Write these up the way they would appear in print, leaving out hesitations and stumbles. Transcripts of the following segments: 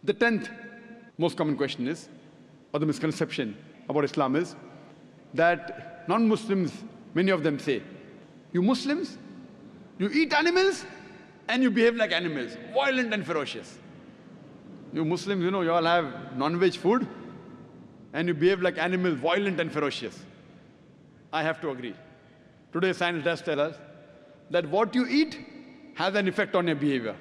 The 10th most common question is, or the misconception about Islam is, that non-Muslims, many of them say, you Muslims, you eat animals and you behave like animals, violent and ferocious. You Muslims, you all have non-veg food and you behave like animals, violent and ferocious. I have to agree. Today science does tell us that what you eat has an effect on your behavior.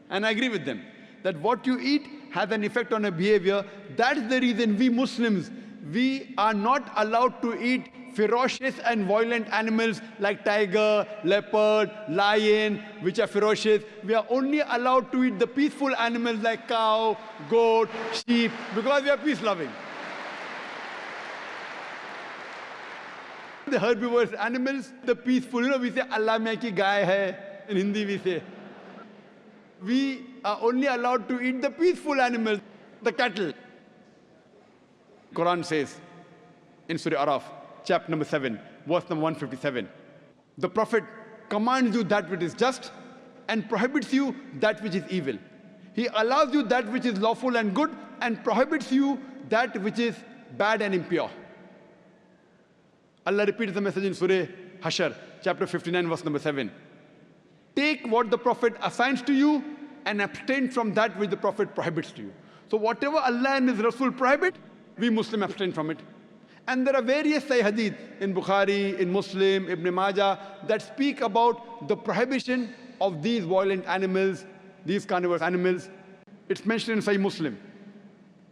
And I agree with them, that what you eat has an effect on your behavior. That's the reason we Muslims, we are not allowed to eat ferocious and violent animals like tiger, leopard, lion, which are ferocious. We are only allowed to eat the peaceful animals like cow, goat, sheep, because we are peace-loving. The herbivorous animals, the peaceful, we say, Allah mein ki gaay hai. In Hindi we say. We are only allowed to eat the peaceful animals, the cattle. Quran says in Surah Araf, chapter number 7, verse number 157, the Prophet commands you that which is just and prohibits you that which is evil. He allows you that which is lawful and good and prohibits you that which is bad and impure. Allah repeats the message in Surah Hashr, chapter 59, verse number 7. Take what the Prophet assigns to you and abstain from that which the Prophet prohibits to you. So whatever Allah and His Rasul prohibit, we Muslims abstain from it. And there are various Sahih Hadith in Bukhari, in Muslim, Ibn Majah, that speak about the prohibition of these violent animals, these carnivorous animals. It's mentioned in Sahih Muslim,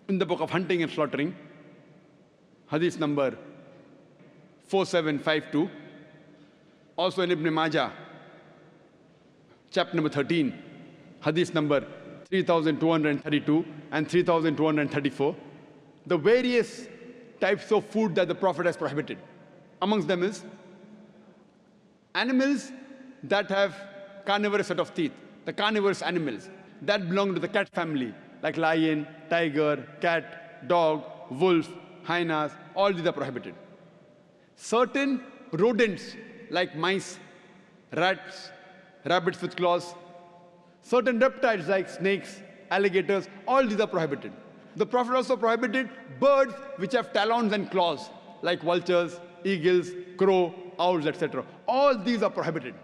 in the book of hunting and slaughtering, Hadith number 4752. Also in Ibn Majah, chapter number 13, Hadith number 3232 and 3234. The various types of food that the Prophet has prohibited. Amongst them is animals that have carnivorous set of teeth, the carnivorous animals that belong to the cat family, like lion, tiger, cat, dog, wolf, hyenas, all these are prohibited. Certain rodents like mice, rats, rabbits with claws, certain reptiles like snakes, alligators, all these are prohibited. The Prophet also prohibited birds which have talons and claws, like vultures, eagles, crow, owls, etc. All these are prohibited.